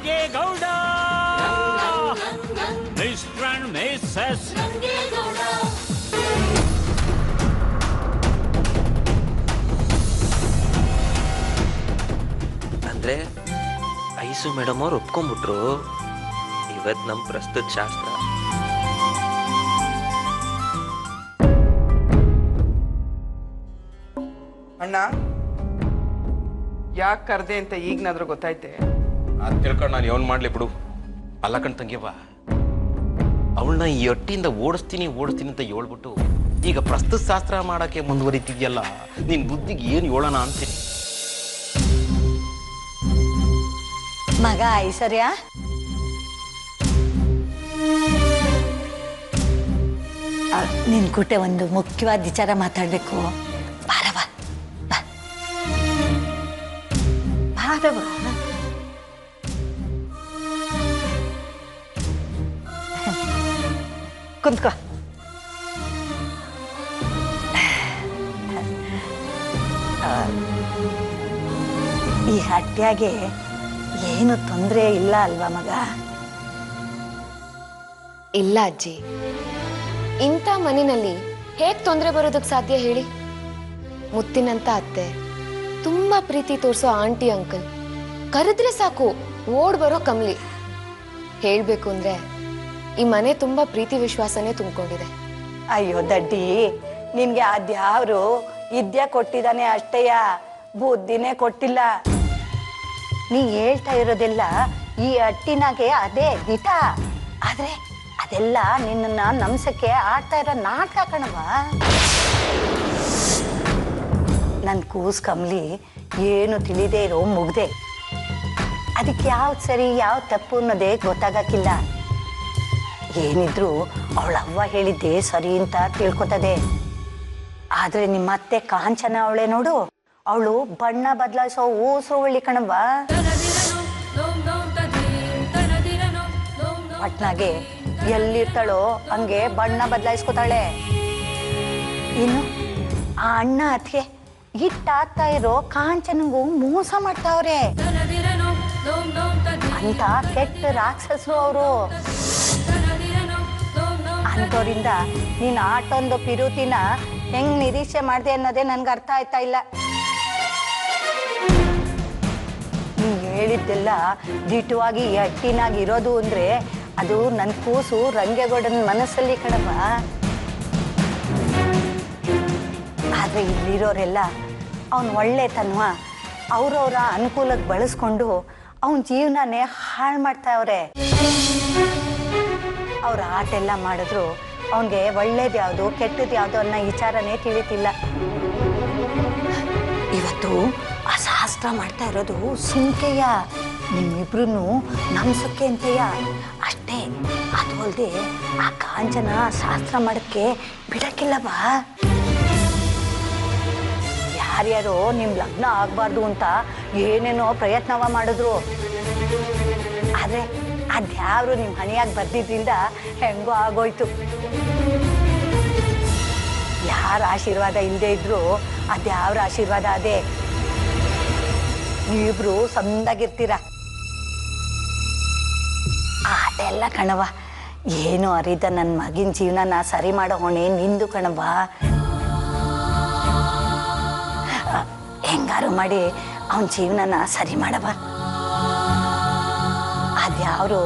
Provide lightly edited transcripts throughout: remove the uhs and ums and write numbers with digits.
Rangegowda mister and Mrs Rangegowda. ಅಂದ್ರೆ ice madam ಅವ್ರು ಒಪ್ಕೊಂಡ್ಬಿಟ್ರು. ಇವತ್ತು ನಮ್ಮ ಪ್ರಸ್ತುತ ಶಾಸ್ತ್ರ. ಅಣ್ಣ ಯಾಕೆ ಕರ್ದೆ ಅಂತ ಈಗನಾದ್ರೂ ಗೊತ್ತಾಯ್ತೆ? ಅದು ತಿಳ್ಕೊಂಡು ನಾನು ಏನು ಮಾಡ್ಲಿ ಬಿಡು. ಅಲ್ಲ ಕಣ್ ತಂಗ್ಯವ್ವ, ಅವಳನ್ನ ಈ ಒಟ್ಟಿಯಿಂದ ಓಡಿಸ್ತೀನಿ ಅಂತ ಹೇಳ್ಬಿಟ್ಟು ಈಗ ಪ್ರಸ್ತುತ ಶಾಸ್ತ್ರ ಮಾಡೋಕ್ಕೆ ಮುಂದುವರಿತಿದ್ಯಲ್ಲ, ನಿನ್ನ ಬುದ್ಧಿಗೆ ಏನು ಹೇಳೋಣ ಅಂತೀನಿ. ಮಗ ಐಶ್ವರ್ಯ, ನಿನ್ ಕೂಟೆ ಒಂದು ಮುಖ್ಯವಾದ ವಿಚಾರ ಮಾತಾಡ್ಬೇಕು. ಬಾರವ ಬಾರವ. ಕುಂತ್ಕೋ. ಈ ಹಟ್ಯಾಗೆ ಏನು ತೊಂದರೆ ಇಲ್ಲ ಅಲ್ವಾ ಮಗ? ಇಲ್ಲ ಅಜ್ಜಿ, ಇಂಥ ಮನೆಯಲ್ಲಿ ಹೇಗ್ ತೊಂದರೆ ಬರೋದಕ್ಕೆ ಸಾಧ್ಯ ಹೇಳಿ? ಮುತ್ತಿನಂತ ಅತ್ತೆ, ತುಂಬಾ ಪ್ರೀತಿ ತೋರಿಸೋ ಆಂಟಿ ಅಂಕಲ್, ಕರೆದ್ರೆ ಸಾಕು ಓಡ್ ಬರೋ ಕಮ್ಲಿ. ಹೇಳ್ಬೇಕು ಅಂದ್ರೆ ಈ ಮನೆ ತುಂಬಾ ಪ್ರೀತಿ ವಿಶ್ವಾಸನೇ ತುಂಬಿಕೊಂಡಿದೆ. ಅಯ್ಯೋ ದಡ್ಡಿ, ನಿನ್ಗೆ ಅದ್ಯಾವ್ರು ವಿದ್ಯೆ ಕೊಟ್ಟಿದ್ದಾನೆ ಅಷ್ಟೇಯ, ಬುದ್ಧಿನೇ ಕೊಟ್ಟಿಲ್ಲ. ನೀ ಹೇಳ್ತಾ ಇರೋದೆಲ್ಲ ಈ ಅಟ್ಟಿನಾಗೆ ಅದೇ ದಿಟ. ಆದ್ರೆ ಅದೆಲ್ಲ ನಿನ್ನ ನಮ್ಸಕ್ಕೆ ಆಡ್ತಾ ಇರೋ ನಾಟಕ ಕಣವ. ನನ್ ಕೂಸ್ ಕಮ್ಲಿ ಏನು ತಿಳಿದೇ ಇರೋ ಮುಗ್ದೆ. ಅದಕ್ಕೆ ಯಾವ್ದು ಸರಿ ಯಾವ್ದು ತಪ್ಪು ಅನ್ನೋದೇ ಗೊತ್ತಾಗಕ್ಕಿಲ್ಲ. ಏನಿದ್ರು ಅವಳ ಅವ್ವ ಹೇಳಿದ್ದೆ ಸರಿ ಅಂತ ತಿಳ್ಕೊತದೆ. ಆದ್ರೆ ನಿಮ್ಮತ್ತೆ ಕಾಂಚನ ಅವಳೆ ನೋಡು, ಅವಳು ಬಣ್ಣ ಬದಲಾಯಿಸೋ ಊಸರುವಳ್ಳಿ ಕಣವ್ವ. ಒಟ್ನಾಗೆ ಎಲ್ಲಿರ್ತಾಳೋ ಹಂಗೆ ಬಣ್ಣ ಬದಲಾಯಿಸ್ಕೊತಾಳೆ. ಇನ್ನು ಆ ಅಣ್ಣ ಅತ್ಗೆ ಹಿಟ್ಟಾಗ್ತಾ ಇರೋ ಕಾಂಚನಗೂ ಮೋಸ ಮಾಡ್ತಾವ್ರೆ ಅಂತ ಕೆಟ್ಟ ರಾಕ್ಷಸರು ಅವರು. ಅಂಥವ್ರಿಂದ ನೀನ್ ಆಟೊಂದು ಪಿರುತಿನ ಹೆಂಗ್ ನಿರೀಕ್ಷೆ ಮಾಡಿದೆ ಅನ್ನೋದೇ ನನ್ಗೆ ಅರ್ಥ ಆಯ್ತಾ ಇಲ್ಲ. ನೀ ಹೇಳಿದ್ದೆಲ್ಲ ದಿಟ್ಟವಾಗಿ ಎಟ್ಟಿನಾಗಿ ಇರೋದು ಅಂದ್ರೆ ಅದು ನನ್ನ ಕೂಸು ರಂಗೇಗೌಡನ ಮನಸ್ಸಲ್ಲಿ ಕಣವ. ಆದ್ರೆ ಇಲ್ಲಿರೋರೆಲ್ಲ ಅವನ್ ಒಳ್ಳೆತನವ ಅವ್ರವ್ರ ಅನುಕೂಲಕ್ಕೆ ಬಳಸ್ಕೊಂಡು ಅವನ ಜೀವನನೇ ಹಾಳು ಮಾಡ್ತಾವ್ರೆ. ಅವ್ರ ಆಟ ಎಲ್ಲ ಮಾಡಿದ್ರು ಅವನಿಗೆ ಒಳ್ಳೇದು ಯಾವುದು ಕೆಟ್ಟದ್ದು ಯಾವುದು ಅನ್ನೋ ವಿಚಾರನೇ ತಿಳಿತಿಲ್ಲ. ಇವತ್ತು ಆ ಶಾಸ್ತ್ರ ಮಾಡ್ತಾ ಇರೋದು ಸುಮ್ಕೆಯ, ನಿಮ್ಮಿಬ್ರು ನಮ್ಸಕ್ಕೆ ಅಂತೆಯ ಅಷ್ಟೇ. ಅದು ಅಲ್ಲದೆ ಆ ಕಾಂಚನ ಶಾಸ್ತ್ರ ಮಾಡಕ್ಕೆ ಬಿಡಕ್ಕಿಲ್ಲವಾ. ಯಾರ್ಯಾರೋ ನಿಮ್ ಲಗ್ನ ಆಗ್ಬಾರ್ದು ಅಂತ ಏನೇನೋ ಪ್ರಯತ್ನವ ಮಾಡಿದ್ರು. ಆದ್ರೆ ಅದ್ಯಾವ್ರು ನಿಮ್ ಹಣಿಯಾಗಿ ಬರ್ದಿದ್ರಿಂದ ಹೆಂಗೋ ಆಗೋಯ್ತು. ಯಾರ ಆಶೀರ್ವಾದ ಇಲ್ಲದೆ ಇದ್ರು ಅದ್ಯಾವ್ರ ಆಶೀರ್ವಾದ ಅದೇ. ನೀವಿಬ್ರು ಸಂದಾಗಿರ್ತೀರ. ಅದೆಲ್ಲ ಕಣವ, ಏನು ಅರಿದ ನನ್ನ ಮಗಿನ ಜೀವನನ ಸರಿ ಮಾಡೋ ಹೊಣೆ ನಿಂದು ಕಣವ. ಹೆಂಗಾರು ಮಾಡಿ ಅವನ ಜೀವನನ ಸರಿ ಮಾಡವ. ಅದ್ಯಾವ್ರು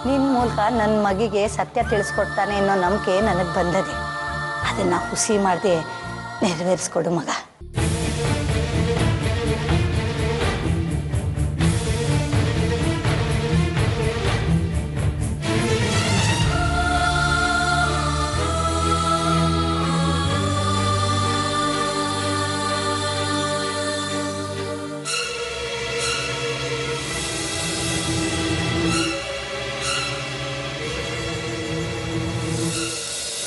ನಿನ್ನ ಮೂಲಕ ನನ್ನ ಮಗಿಗೆ ಸತ್ಯ ತಿಳಿಸ್ಕೊಡ್ತಾನೆ ಅನ್ನೋ ನಂಬಿಕೆ ನನಗೆ ಬಂದದೆ. ಅದನ್ನು ಹುಸಿ ಮಾಡದೆ ನೆರವೇರಿಸ್ಕೊಡು ಮಗ.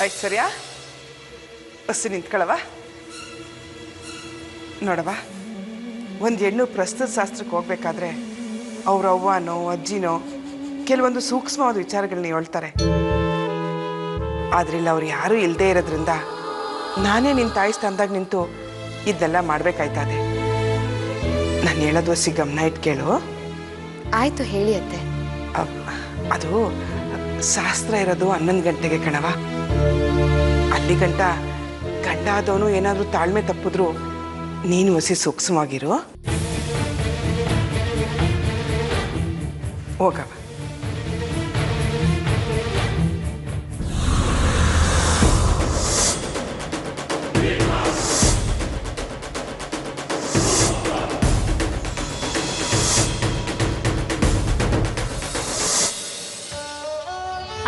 ಐಶ್ವರ್ಯ, ಬಸ್ಸು ನಿಂತ್ಕೊಳ್ಳವ. ನೋಡವ, ಒಂದು ಹೆಣ್ಣು ಪ್ರಸ್ತುತ ಶಾಸ್ತ್ರಕ್ಕೆ ಹೋಗ್ಬೇಕಾದ್ರೆ ಅವ್ರ ಅವ್ವನೋ ಅಜ್ಜಿನೋ ಕೆಲವೊಂದು ಸೂಕ್ಷ್ಮವಾದ ವಿಚಾರಗಳನ್ನ ಹೇಳ್ತಾರೆ. ಆದ್ರಿಲ್ಲ ಅವ್ರು ಯಾರೂ ಇಲ್ಲದೆ ಇರೋದ್ರಿಂದ ನಾನೇ ನಿನ್ನ ತಾಯಿ ಸ್ಥಾನದಾಗ ನಿಂತು ಇದೆಲ್ಲ ಮಾಡ್ಬೇಕಾಯ್ತದೆ. ನಾನು ಹೇಳೋದು ಗಮನ ಇಟ್ಟು ಕೇಳು. ಆಯ್ತು ಹೇಳಿ ಅತ್ತೆ. ಅದು ಶಾಸ್ತ್ರ ಇರೋದು 11 ಗಂಟೆಗೆ ಕಣವ. ಅಲ್ಲಿ ಗಂಟ ಗಂಡ ಆದವನು ಏನಾದರೂ ತಾಳ್ಮೆ ತಪ್ಪಿದ್ರು ನೀನು ಹೊಸಿ ಸೂಕ್ಷ್ಮವಾಗಿರು. ಹೋಗವ.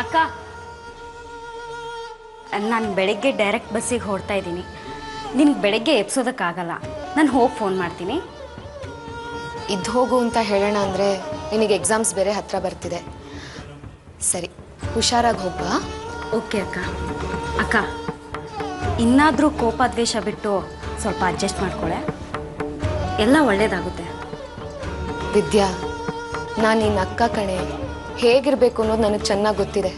ಅಕ್ಕ, ನಾನು ಬೆಳಗ್ಗೆ ಡೈರೆಕ್ಟ್ ಬಸ್ಸಿಗೆ ಹೊರಡ್ತಾ ಇದ್ದೀನಿ. ನಿನ್ಗೆ ಬೆಳಗ್ಗೆ ಎಬ್ಸೋದಕ್ಕಾಗಲ್ಲ, ನಾನು ಹೋಗಿ ಫೋನ್ ಮಾಡ್ತೀನಿ. ಇದ್ದು ಹೋಗು ಅಂತ ಹೇಳೋಣ ಅಂದರೆ ನಿನಗೆ ಎಕ್ಸಾಮ್ಸ್ ಬೇರೆ ಹತ್ರ ಬರ್ತಿದೆ. ಸರಿ, ಹುಷಾರಾಗಿ ಹೋಗ್ಬಾ. ಓಕೆ ಅಕ್ಕ. ಅಕ್ಕ, ಇನ್ನಾದರೂ ಕೋಪ ದ್ವೇಷ ಬಿಟ್ಟು ಸ್ವಲ್ಪ ಅಡ್ಜಸ್ಟ್ ಮಾಡ್ಕೊಳ್ಳೆ, ಎಲ್ಲ ಒಳ್ಳೇದಾಗುತ್ತೆ. ವಿದ್ಯಾ, ನಾನು ನಿನ್ನ ಅಕ್ಕ ಕಣೆ, ಹೇಗಿರಬೇಕು ಅನ್ನೋದು ನನಗೆ ಚೆನ್ನಾಗಿ ಗೊತ್ತಿದೆ.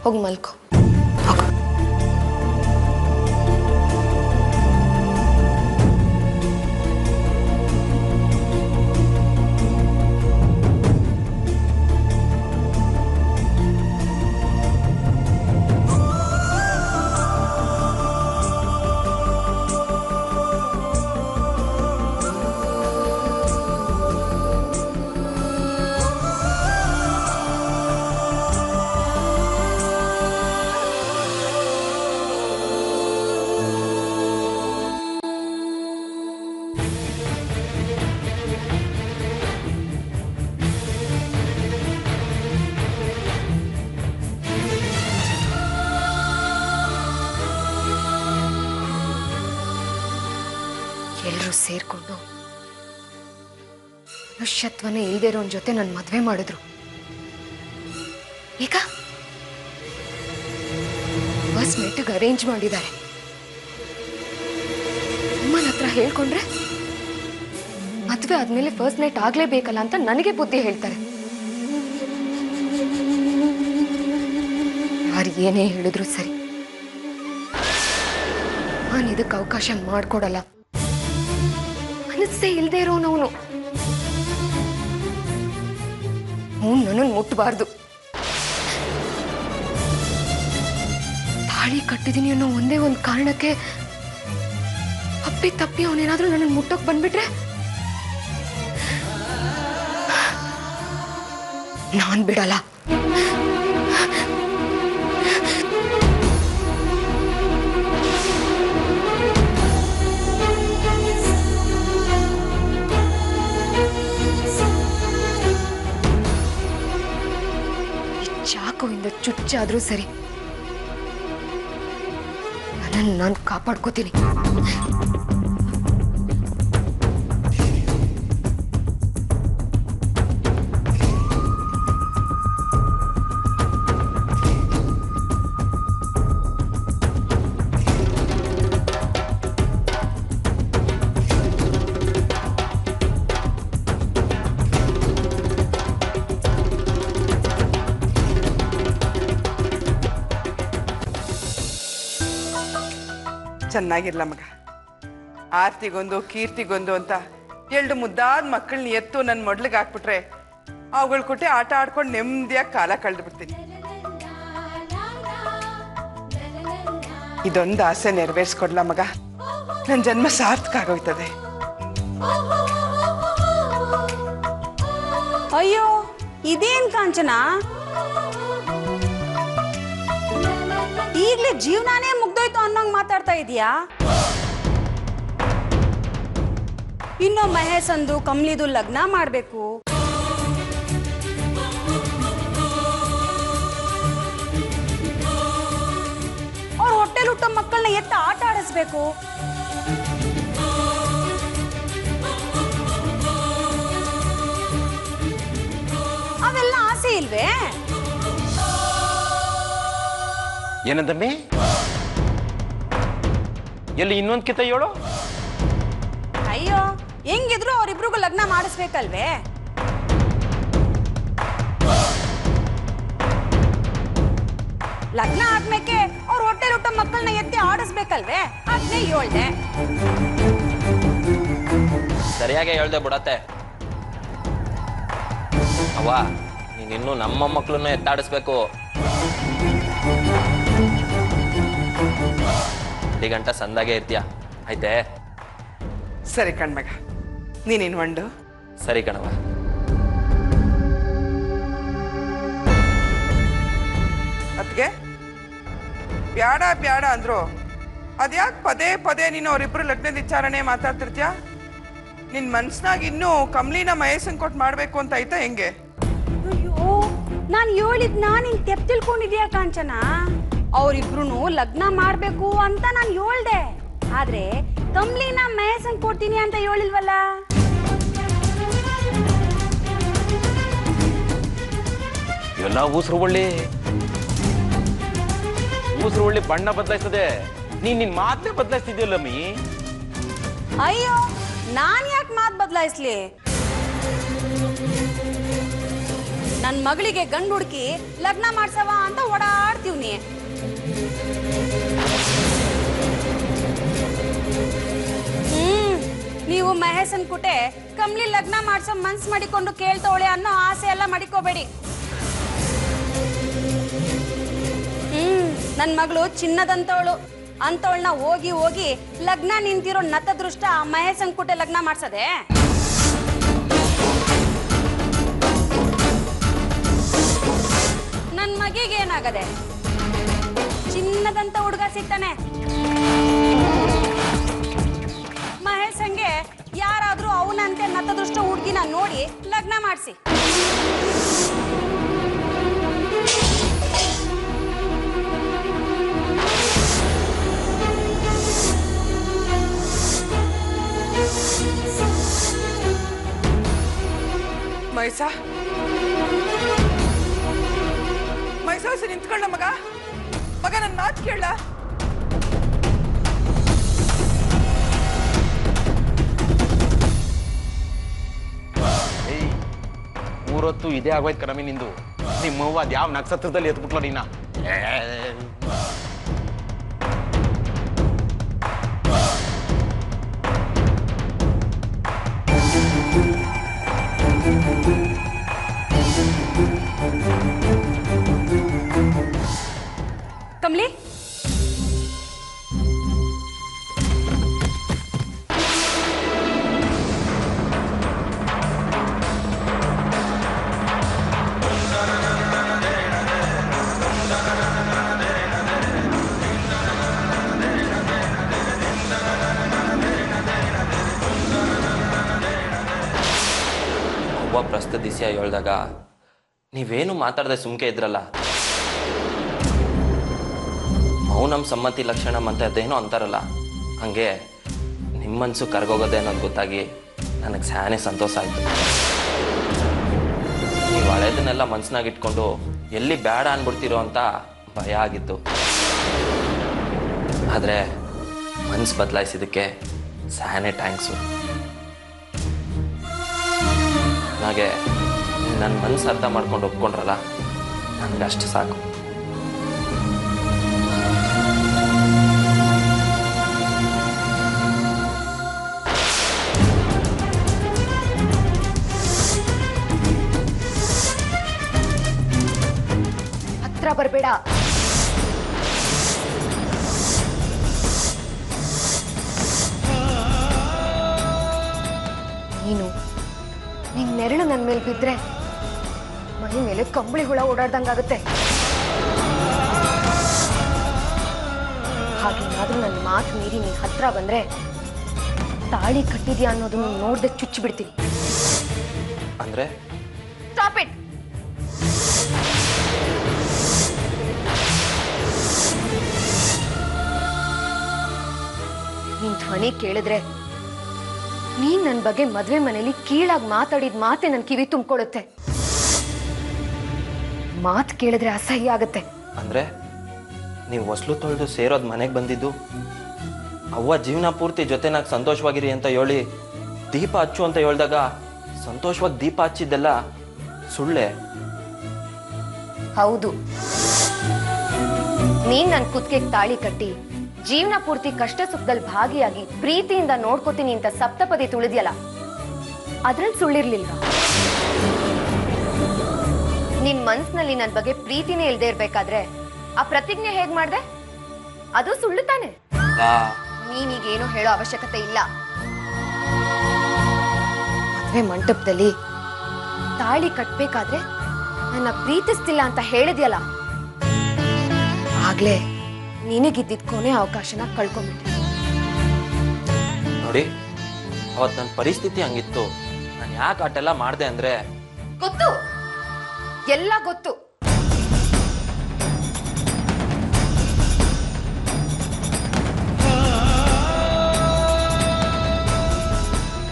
ಹೋಗಿ ಮಲ್ಕೋ. ಎಲ್ಲರೂ ಸೇರ್ಕೊಂಡು ಮನುಷ್ಯತ್ವನೇ ಇಲ್ಲದೆ ಇರೋನ್ ಜೊತೆ ನನ್ನ ಮದುವೆ ಮಾಡಿದ್ರು. ಈಗ ಬಸ್ ನೆಟ್ಟಿಗೆ ಅರೇಂಜ್ ಮಾಡಿದ್ದಾರೆ. ಅಮ್ಮನ ಹತ್ರ ಹೇಳ್ಕೊಂಡ್ರೆ ಮದುವೆ ಆದ್ಮೇಲೆ ಫಸ್ಟ್ ನೈಟ್ ಆಗ್ಲೇಬೇಕಲ್ಲ ಅಂತ ನನಗೆ ಬುದ್ಧಿ ಹೇಳ್ತಾರೆ. ಯಾರು ಏನೇ ಹೇಳಿದ್ರು ಸರಿ, ನಾನು ಇದಕ್ಕೆ ಅವಕಾಶ ಮಾಡಿಕೊಡಲ್ಲ. ಮನಸ್ಸೇ ಇಲ್ಲದೆ ಇರೋನವನು. ಅವನು ನನ್ನನ್ನು ಮುಟ್ಟಬಾರ್ದು. ತಾಳಿ ಕಟ್ಟಿದೀನಿ ಅನ್ನೋ ಒಂದೇ ಒಂದು ಕಾರಣಕ್ಕೆ ತಪ್ಪಿ ಅವನೇನಾದ್ರೂ ನನ್ನನ್ನು ಮುಟ್ಟೋಕ್ ಬಂದ್ಬಿಟ್ರೆ ನಾನ್ ಬಿಡಲ್ಲ. ಚಾಕುವಿಂದ ಚುಚ್ಚಾದ್ರೂ ಸರಿ, ನನ್ನನ್ನು ನಾನು ಕಾಪಾಡ್ಕೋತೀನಿ. ಚೆನ್ನಾಗಿರ್ಲ ಮಗ. ಆರ್ತಿಗೊಂದು ಕೀರ್ತಿಗೊಂದು ಅಂತ 2 ಮುದ್ದಾದ ಮಕ್ಕಳನ್ನ ಎತ್ತು ನನ್ನ ಮೊಡ್ಲಿಗೆ ಹಾಕ್ಬಿಟ್ರೆ ಅವುಗಳ ಕೊಟ್ಟೆ ಆಟ ಆಡ್ಕೊಂಡು ನೆಮ್ಮದಿಯಾಗಿ ಕಾಲ ಕಳೆದು ಬಿಡ್ತೀನಿ. ಇದೊಂದು ಆಸೆ ನೆರವೇರಿಸ್ಕೊಡ್ಲ ಮಗ, ನನ್ನ ಜನ್ಮ ಸಾರ್ಥಕ ಆಗೋಯ್ತದೆ. ಅಯ್ಯೋ, ಇದೇನ್ ಕಾಂಚನ, ಈಗ್ಲೇ ಜೀವನಾನೇ ಮುಗ್ದೋಯ್ತು ಅನ್ನೋಂಗ್ ಮಾತಾಡ್ತಾ ಇದೀಯಾ? ಇನ್ನು ಮಹೇಶ್ ಅಂದು ಕಮ್ಲಿದು ಲಗ್ನ ಮಾಡ್ಬೇಕು, ಅವ್ರ ಹೊಟ್ಟೆಲ್ ಹುಟ್ಟೋ ಮಕ್ಕಳನ್ನ ಎತ್ತ ಆಟ ಆಡಿಸ್ಬೇಕು. ಅವೆಲ್ಲ ಆಸೆ ಇಲ್ವೇ? ಏನಂದಮ್ಮಿ? ಎಲ್ಲಿ ಇನ್ನೊಂದು ಕಿತ ಹೇಳು. ಅಯ್ಯೋ, ಹೆಂಗಿದ್ರು ಅವರಿಬ್ರಿಗೂ ಲಗ್ನ ಮಾಡಿಸ್ಬೇಕಲ್ವೇ? ಲಗ್ನ ಆದ್ಮೇಲೆ ಅವ್ರ ಹೊಟ್ಟೆ ಹುಟ್ಟೋ ಮಕ್ಕಳನ್ನ ಎತ್ತಿ ಆಡಿಸ್ಬೇಕಲ್ವೇ? ಅದನ್ನೇ ಹೇಳ್ದೆ. ಸರಿಯಾಗಿ ಹೇಳ್ದೆ ಬಿಡತ್ತೆ ಅವ್ವ. ನೀನಿನ್ನೂ ನಮ್ಮ ಮಕ್ಕಳನ್ನ ಎತ್ತಾಡಿಸ್ಬೇಕು. 2 ಗಂಟೆ ಸಂದಾಗೆ ಇರ್ತೀಯ, ಆಯ್ತೆ? ಸರಿ ಕಣ್ಮಗ, ನೀನಿನ್ ಒಂದು. ಸರಿ ಕಣವ. ಅದ್ಗೆ ಬ್ಯಾಡ ಬ್ಯಾಡ ಅಂದ್ರು ಅದ್ಯಾಕೆ ಪದೇ ಪದೇ ನೀನು ಅವರಿಬ್ರು ಲಗ್ನದ ವಿಚಾರಣೆ ಮಾತಾಡ್ತಿರ್ತೀಯ? ನಿನ್ ಮನ್ಸ್ನಾಗ ಇನ್ನೂ ಕಮ್ಲಿನ ಮಹೇಶನ್ ಕೊಟ್ಟು ಮಾಡ್ಬೇಕು ಅಂತ ಐತಾ ಹೆಂಗೆ? ಅಯ್ಯೋ, ನಾನು ಹೇಳಿದ್ ಹಿಂಗ್ ತೆಪ್ ತಿಳ್ಕೊಂಡಿದ್ಯಾ ಕಾಂಚನ? ಅವ್ರಿಬ್ರು ಲಗ್ನ ಮಾಡ್ಬೇಕು ಅಂತ ನಾನು ಹೇಳ್ದೆ, ಆದ್ರೆ ಕಮ್ಲಿನ ಮಹೇಶನ್ ಕೊಡ್ತೀನಿ ಅಂತ ಹೇಳಿಲ್ವಲ್ಲ. ಎಲ್ಲ ಉಸಿರು ಒಳ್ಳೆ ಬಣ್ಣ ಬದಲಾಯಿಸ್ತದೆ. ನಿನ್ ಮಾತೇ ಬದಲಾಯಿಸ್ತಿದ್ಯಲ್ಲ ಮೀ. ಅಯ್ಯೋ, ನಾನ್ ಯಾಕೆ ಮಾತು ಬದಲಾಯಿಸ್ಲಿ? ನನ್ ಮಗಳಿಗೆ ಗಂಡು ಹುಡುಕಿ ಲಗ್ನ ಮಾಡ್ಸವ ಅಂತ ಓಡಾಡ್ತೀವ್ನಿ. ನೀವು ಮಹೇಶನ್ ಕುಟೆ ಕಮ್ಲಿ ಲಗ್ನ ಮಾಡ್ಸೋ ಮನ್ಸ್ ಮಾಡಿಕೊಂಡು ಕೇಳ್ತವಳೆ ಅನ್ನೋ ಆಸೆ ಎಲ್ಲ ಮಾಡಿಕೋಬೇಡಿ. ನನ್ ಮಗಳು ಚಿನ್ನದಂತವಳು ಅಂತವಳನ್ನ ಹೋಗಿ ಹೋಗಿ ಲಗ್ನ ನಿಂತಿರೋ ನತದೃಷ್ಟ ಮಹೇಶನ್ ಕುಟೆ ಲಗ್ನ ಮಾಡ್ಸದೆ. ನನ್ ಮಗಿಗೆ ಏನಾಗದೆ? ಚಿನ್ನದಂತ ಹುಡುಗ ಸಿಗ್ತಾನೆ. ಮಹೇಶನ್ಗೆ ಯಾರಾದ್ರೂ ಅವನಂತೆ ನತದೃಷ್ಟ ಹುಡುಗಿನ ನೋಡಿ ಲಗ್ನ ಮಾಡಿಸಿ. ಮೈಸಾಸಿ ನಿಂತ್ಕೊಳ್ಳ ಮಗ. ಮಗ ನನ್ನ ಮಾತು ಕೇಳ. ಊರೊತ್ತು ಇದೇ ಆಗೋಯ್ತು ಕಣಮಿ ನಿಂದು. ನಿಮ್ಮವ್ವ ಅದ್ ಯಾವ ನಕ್ಷತ್ರದಲ್ಲಿ ಎತ್ಬಿಟ್ಲ ನೀನ. ಕಮ್ಲಿ, ಅವ್ವ ಪ್ರಸ್ತ ದಿಸ್ಯ ಹೇಳ್ದಾಗ ನೀವೇನು ಮಾತಾಡದೆ ಸುಮ್ಕೆ ಇದ್ರಲ್ಲ. ಮೌನಂ ಸಮ್ಮತಿ ಲಕ್ಷಣ ಮತ್ತೆ ಅದೇನೋ ಅಂತಾರಲ್ಲ, ಹಂಗೆ ನಿಮ್ಮ ಮನಸ್ಸು ಕರ್ಗೋಗೋದೆ ಅನ್ನೋದು ಗೊತ್ತಾಗಿ ನನಗೆ ಸ್ಯಾನೆ ಸಂತೋಷ ಆಯಿತು. ನೀವು ಹಳೇದನ್ನೆಲ್ಲ ಮನ್ಸ್ನಾಗ ಇಟ್ಕೊಂಡು ಎಲ್ಲಿ ಬೇಡ ಅನ್ಬಿಡ್ತೀರೋ ಅಂತ ಭಯ ಆಗಿತ್ತು. ಆದರೆ ಮನ್ಸು ಬದಲಾಯಿಸಿದ್ದಕ್ಕೆ ಸ್ಯಾನೆ ಥ್ಯಾಂಕ್ಸು. ಹಾಗೆ ನನ್ನ ಮನಸ್ಸು ಅರ್ಥ ಮಾಡ್ಕೊಂಡು ಒಪ್ಕೊಂಡ್ರಲ್ಲ, ನನಗಷ್ಟು ಸಾಕು. ಹತ್ರ ಬರಬೇಡ. ನೀನು ನಿನ್ ನೆರಳು ನನ್ನ ಮೇಲೆ ಬಿದ್ರೆ ಮೈ ಮೇಲೆ ಕಂಬಳಿ ಹುಳ ಓಡಾಡ್ದಂಗಾಗುತ್ತೆ. ಹಾಗೇನಾದ್ರೂ ನನ್ನ ಮಾತು ಮೀರಿ ನೀನ್ ಹತ್ರ ಬಂದ್ರೆ ತಾಳಿ ಕಟ್ಟಿದ್ಯಾ ಅನ್ನೋದನ್ನು ನೋಡ್ದೆ ಚುಚ್ಚಿ ಬಿಡ್ತೀನಿ. ಅಂದ್ರೆ ಸ್ಟಾಪ್ ಇಟ್. ನಿನ್ ಧ್ವನಿ ಕೇಳಿದ್ರೆ ನೀನ್ ನನ್ನ ಬಗ್ಗೆ ಮದ್ವೆ ಮನೇಲಿ ಕೀಳಾಗಿ ಮಾತಾಡಿದ ಮಾತೆ ನನ್ ಕಿವಿ ತುಂಬಿಕೊಳ್ಳುತ್ತೆ. ಮಾತು ಕೇಳಿದ್ರೆ ಅಸಹ್ಯ ಆಗತ್ತೆ. ಅಂದ್ರೆ ನೀವು ಹೊಸ್ಲು ತೊಳೆದು ಸೇರೋದು ಮನೆಗೆ ಬಂದಿದ್ದು ಅವ್ವ ಜೀವನ ಪೂರ್ತಿ ಜೊತೆನಾಗ ಸಂತೋಷವಾಗಿರಿ ಅಂತ ಹೇಳಿ ದೀಪ ಹಚ್ಚು ಅಂತ ಹೇಳಿದಾಗ ಸಂತೋಷವಾಗಿ ದೀಪ ಹಚ್ಚಿದ್ದೆಲ್ಲ ಸುಳ್ಳೆ? ಹೌದು. ನೀನ್ ನನ್ ಕುತ್ತಿಗೆಗೆ ತಾಳಿ ಕಟ್ಟಿ ಜೀವನ ಪೂರ್ತಿ ಕಷ್ಟ ಸುಖದಲ್ಲಿ ಭಾಗಿಯಾಗಿ ಪ್ರೀತಿಯಿಂದ ನೋಡ್ಕೋತೀನಿ ಅಂತ ಸಪ್ತಪದಿ ತುಳಿದ್ಯಲ್ಲ, ಅದ್ರಲ್ಲಿ ಸುಳ್ಳಿರ್ಲಿಲ್ವಾ? ನಿನ್ ಮನ್ಸಿನಲ್ಲಿ ನನ್ನ ಬಗ್ಗೆ ಪ್ರೀತಿನೇ ಇಲ್ದೇ ಇರ್ಬೇಕಾದ್ರೆ ಆ ಪ್ರತಿಜ್ಞೆ ಹೇಗ್ ಮಾಡ್ದೆ? ಅದು ಸುಳ್ಳು ತಾನೆ. ನೀನೀಗೇನು ಹೇಳೋ ಅವಶ್ಯಕತೆ ಇಲ್ಲ. ಮದ್ವೆ ಮಂಟಪದಲ್ಲಿ ತಾಳಿ ಕಟ್ಬೇಕಾದ್ರೆ ನನ್ನ ಪ್ರೀತಿಸ್ತಿಲ್ಲ ಅಂತ ಹೇಳಿದ್ಯಲ್ಲ, ಆಗ್ಲೇ ನಿನಗಿದ್ದಿದ್ ಕೊನೆ ಅವಕಾಶನ ಕಳ್ಕೊಂಡ್ಬಿಟ್ಟೆ. ನೋಡಿ, ಅವತ್ತು ನನ್ನ ಪರಿಸ್ಥಿತಿ ಹಂಗಿತ್ತು. ನಾನು ಯಾಕೆ ಆಟೆಲ್ಲ ಮಾಡಿದೆ ಅಂದ್ರೆ ಗೊತ್ತು, ಎಲ್ಲ ಗೊತ್ತು.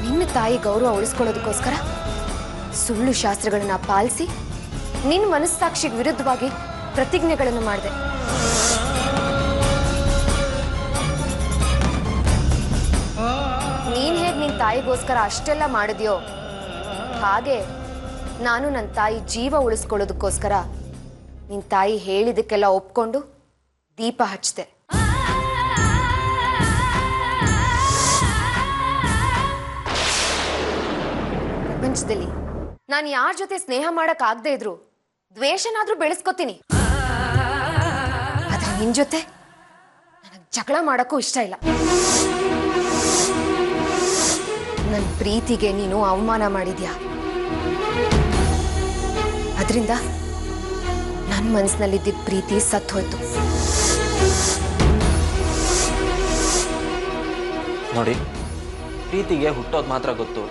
ನಿನ್ನ ತಾಯಿ ಗೌರವ ಉಳಿಸ್ಕೊಳ್ಳೋದಕ್ಕೋಸ್ಕರ ಸುಳ್ಳು ಶಾಸ್ತ್ರಗಳನ್ನ ಪಾಲಿಸಿ ನಿನ್ನ ಮನಸ್ಸಾಕ್ಷಿಗೆ ವಿರುದ್ಧವಾಗಿ ಪ್ರತಿಜ್ಞೆಗಳನ್ನು ಮಾಡಿದೆ. ನೀನ್ ಹೇಗೆ ನಿನ್ನ ತಾಯಿಗೋಸ್ಕರ ಅಷ್ಟೆಲ್ಲ ಮಾಡಿದ್ಯೋ ಹಾಗೆ ನಾನು ನನ್ನ ತಾಯಿ ಜೀವ ಉಳಿಸ್ಕೊಳ್ಳೋದಕ್ಕೋಸ್ಕರ ನಿನ್ನ ತಾಯಿ ಹೇಳಿದಕ್ಕೆಲ್ಲ ಒಪ್ಕೊಂಡು ದೀಪ ಹಚ್ಚಿದೆ. ಪ್ರಪಂಚದಲ್ಲಿ ನಾನು ಯಾರ ಜೊತೆ ಸ್ನೇಹ ಮಾಡಕ್ ಆಗದೆ ಇದ್ರು ದ್ವೇಷನಾದ್ರೂ ಬೆಳೆಸ್ಕೊತೀನಿ. ಆದ್ರೆ ನಿನ್ ಜೊತೆ ನನಗೆ ಜಗಳ ಮಾಡಕ್ಕೂ ಇಷ್ಟ ಇಲ್ಲ. ನನ್ನ ಪ್ರೀತಿಗೆ ನೀನು ಅವಮಾನ ಮಾಡಿದ್ಯಾ, ಅದರಿಂದ ನನ್ನ ಮನಸ್ಸಿನಲ್ಲಿದ್ದ ಪ್ರೀತಿ ಸತ್ತು ಹೋಯ್ತು. ನೋಡಿ, ಪ್ರೀತಿಗೆ ಹುಟ್ಟೋದು ಮಾತ್ರ ಗೊತ್ತು,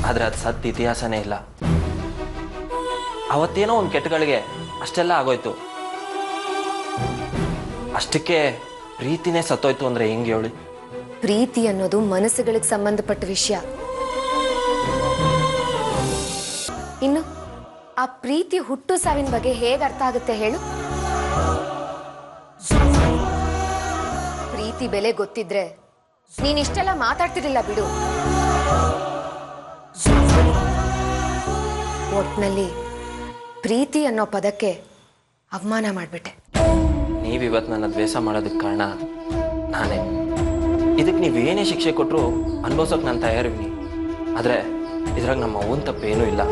ಆದ್ರೆ ಅದು ಸತ್ ಇತಿಹಾಸನೇ ಇಲ್ಲ. ಅವತ್ತೇನೋ ಒಂದು ಕೆಟ್ಟಗಳಿಗೆ ಅಷ್ಟೆಲ್ಲ ಆಗೋಯ್ತು. ಅಷ್ಟಕ್ಕೆ ಪ್ರೀತಿನೇ ಸತ್ತೋಯ್ತು ಅಂದ್ರೆ ಹೆಂಗೆ ಹೇಳಿ? ಪ್ರೀತಿ ಅನ್ನೋದು ಮನಸ್ಸುಗಳಿಗೆ ಸಂಬಂಧಪಟ್ಟ ವಿಷಯ. ಇನ್ನು ಆ ಪ್ರೀತಿ ಹುಟ್ಟು ಸಾವಿನ ಬಗ್ಗೆ ಹೇಗೆ ಅರ್ಥ ಆಗುತ್ತೆ ಹೇಳು? ಪ್ರೀತಿ ಬೆಲೆ ಗೊತ್ತಿದ್ರೆ ನೀನಿಷ್ಟೆಲ್ಲ ಮಾತಾಡ್ತಿರ್ಲಿಲ್ಲ ಬಿಡು. ಒಟ್ನಲ್ಲಿ ಪ್ರೀತಿ ಅನ್ನೋ ಪದಕ್ಕೆ ಅವಮಾನ ಮಾಡ್ಬಿಟ್ಟೆ. ನೀವಿವತ್ತು ನನ್ನ ದ್ವೇಷ ಮಾಡೋದಕ್ಕೆ ಕಾರಣ ನಾನೇ. ಇದಕ್ಕೆ ನೀವೇನೇ ಶಿಕ್ಷೆ ಕೊಟ್ಟರು ಅನುಭವಿಸೋಕೆ ನಾನು ತಯಾರಿವಿನಿ. ಆದರೆ ಇದ್ರಾಗ ನಮ್ಮ ಅವನ ತಪ್ಪೇನೂ ಇಲ್ಲ.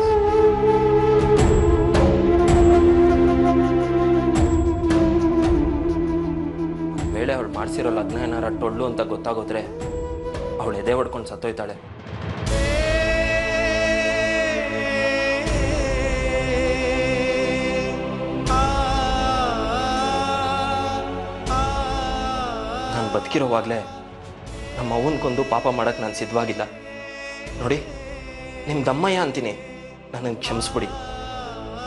ವೇಳೆ ಅವಳು ಮಾಡಿಸಿರೋ ಲಗ್ನ ಏನಾರ ಟೊಳ್ಳು ಅಂತ ಗೊತ್ತಾಗೋದ್ರೆ ಅವಳು ಎದೆ ಹೊಡ್ಕೊಂಡು ಸತ್ತೋಯ್ತಾಳೆ. ನಾನು ಬದುಕಿರೋವಾಗಲೇ ನಮ್ಮ ಅವ್ವನ್ಕೊಂದು ಪಾಪ ಮಾಡಕ್ಕೆ ನಾನು ಸಿದ್ಧವಾಗಿಲ್ಲ. ನೋಡಿ, ನಿಮ್ಮ ದಮ್ಮಯ್ಯ ಅಂತೀನಿ, ನನಗೆ ಕ್ಷಮಿಸ್ಬಿಡಿ.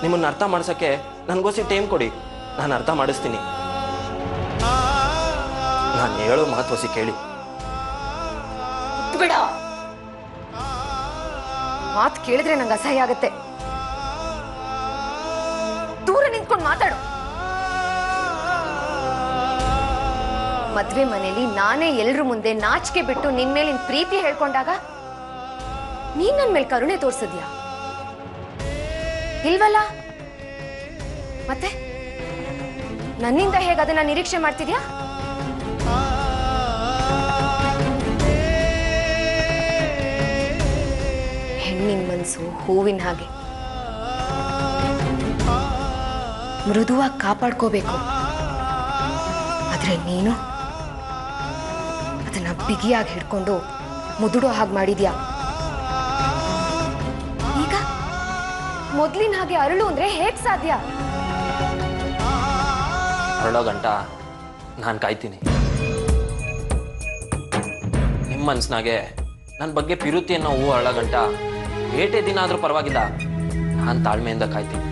ನಿಮ್ಮನ್ನು ಅರ್ಥ ಮಾಡ್ಸೋಕ್ಕೆ ನನಗೋಸಿ ಟೈಮ್ ಕೊಡಿ, ನಾನು ಅರ್ಥ ಮಾಡಿಸ್ತೀನಿ. ನಾನು ಹೇಳೋ ಮಹತ್ವಸಿ ಕೇಳಿ. ಬಿಡ, ಮಾತು ಕೇಳಿದ್ರೆ ನಂಗೆ ಅಸಹ್ಯ ಆಗತ್ತೆ. ದೂರ ನಿಂತ್ಕೊಂಡು ಮಾತಾಡು. ಮದ್ವೆ ಮನೇಲಿ ನಾನೇ ಎಲ್ರ ಮುಂದೆ ನಾಚಿಕೆ ಬಿಟ್ಟು ನಿನ್ ಮೇಲೆ ನಿನ್ ಪ್ರೀತಿ ಹೇಳ್ಕೊಂಡಾಗ ನೀನ್ ನನ್ ಮೇಲೆ ಕರುಣೆ ತೋರ್ಸಿದ್ಯಾ? ಇಲ್ವಲ್ಲ. ಮತ್ತೆ ನನ್ನಿಂದ ಹೇಗೆ ಅದನ್ನ ನಿರೀಕ್ಷೆ ಮಾಡ್ತಿದ್ಯಾ? ಹೆಣ್ಣಿನ ಮನಸ್ಸು ಹೂವಿನ ಹಾಗೆ ಮೃದುವಾಗಿ ಕಾಪಾಡ್ಕೋಬೇಕು. ಆದ್ರೆ ನೀನು ಅದನ್ನ ಬಿಗಿಯಾಗಿ ಹಿಡ್ಕೊಂಡು ಮುದುಡೋ ಹಾಗೆ ಮಾಡಿದ್ಯಾ. ಈಗ ಮೊದ್ಲಿನ ಹಾಗೆ ಅರಳು ಅಂದ್ರೆ ಹೇಗ್ ಸಾಧ್ಯ? ಅರಳೋ ಗಂಟ ನಾನು ಕಾಯ್ತೀನಿ. ನಿಮ್ಮ ಮನ್ಸಿನಾಗೆ ನನ್ನ ಬಗ್ಗೆ ಪಿರುತಿ ಅನ್ನೋ ಹೂವು ಅರಳೋ ಗಂಟ ಏಟೇ ದಿನ ಆದ್ರೂ ಪರವಾಗಿಲ್ಲ, ನಾನು ತಾಳ್ಮೆಯಿಂದ ಕಾಯ್ತೀನಿ.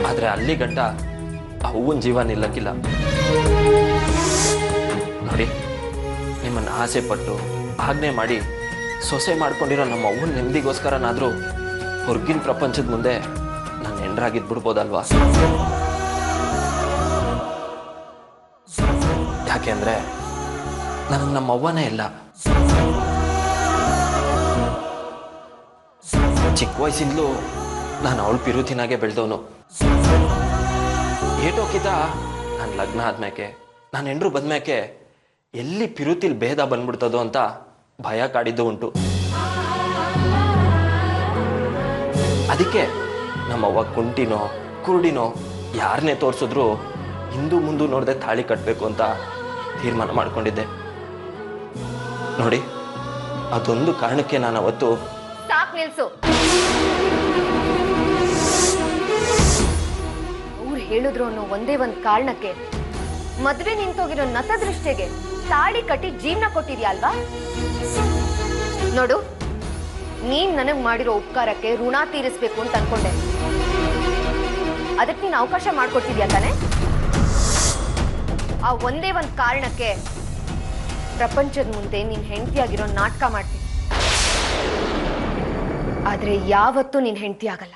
ಆದ್ರೆ ಅಲ್ಲಿ ಗಂಟ ಆ ಹೂವಿನ ಜೀವ ನಿಲ್ಲಕ್ಕಿಲ್ಲ. ನೋಡಿ, ನಿಮ್ಮನ್ನು ಆಸೆ ಪಟ್ಟು ಆಜ್ಞೆ ಮಾಡಿ ಸೊಸೆ ಮಾಡ್ಕೊಂಡಿರೋ ನಮ್ಮ ಅವ್ವನ ನೆಮ್ಮದಿಗೋಸ್ಕರನಾದ್ರೂ ಹೊರಗಿನ ಪ್ರಪಂಚದ ಮುಂದೆ ನಾನು ಹೆಂಡ್ರಾಗಿದ್ದು ಬಿಡ್ಬೋದಲ್ವಾ? ಯಾಕೆಂದ್ರೆ ನನಗೆ ನಮ್ಮ ಅವ್ವನೇ ಇಲ್ಲ. ಚಿಕ್ಕ ವಯಸ್ಸಿಂದಲೂ ನಾನು ಅವಳು ಪಿರುತಿನಾಗೆ ಬೆಳೆದವನು. ಏಟೋಕಿತ ನಾನು ಲಗ್ನ ಆದ್ಮ್ಯಾಕೆ, ನಾನು ಹೆಂಡ್ರು ಬಂದ್ಮ್ಯಾಕೆ ಎಲ್ಲಿ ಪಿರುತಿಲ್ ಭೇದ ಬಂದ್ಬಿಡ್ತದೋ ಅಂತ ಭಯ ಕಾಡಿದ್ದು ಉಂಟು. ಅದಕ್ಕೆ ನಮ್ಮವ್ವ ಕುಂಟಿನೋ ಕುರುಡಿನೋ ಯಾರನ್ನೇ ತೋರಿಸಿದ್ರು ಹಿಂದೂ ಮುಂದೆ ನೋಡದೆ ತಾಳಿ ಕಟ್ಟಬೇಕು ಅಂತ ತೀರ್ಮಾನ ಮಾಡ್ಕೊಂಡಿದ್ದೆ. ನೋಡಿ, ಅದೊಂದು ಕಾರಣಕ್ಕೆ ನಾನು ಅವತ್ತು ಸಾಕ್ ನಿಲ್ಸು. ಅವ್ರು ಹೇಳಿದ್ರು ಅನ್ನೋ ಒಂದೇ ಒಂದು ಕಾರಣಕ್ಕೆ ಮದ್ವೆ ನಿಂತೋಗಿರೋ ನತದೃಷ್ಟಿಗೆ ತಾಳಿ ಕಟ್ಟಿ ಜೀವನ ಕೊಟ್ಟಿದ್ಯಾ ಅಲ್ವಾ? ನೋಡು, ನೀನ್ ನನಗ್ ಮಾಡಿರೋ ಉಪಕಾರಕ್ಕೆ ಋಣ ತೀರಿಸ್ಬೇಕು ಅಂತ ಅನ್ಕೊಂಡೆ. ಅದಕ್ಕೆ ನೀನ್ ಅವಕಾಶ ಮಾಡ್ಕೊಟ್ಟಿದ್ಯಾ ತಾನೆ? ಆ ಒಂದೇ ಒಂದು ಕಾರಣಕ್ಕೆ ಪ್ರಪಂಚದ ಮುಂದೆ ನೀನ್ ಹೆಂಡತಿಯಾಗಿರೋ ನಾಟಕ ಮಾಡ್ತೀನಿ. ಆದ್ರೆ ಯಾವತ್ತೂ ನೀನ್ ಹೆಂಡತಿ ಆಗಲ್ಲ.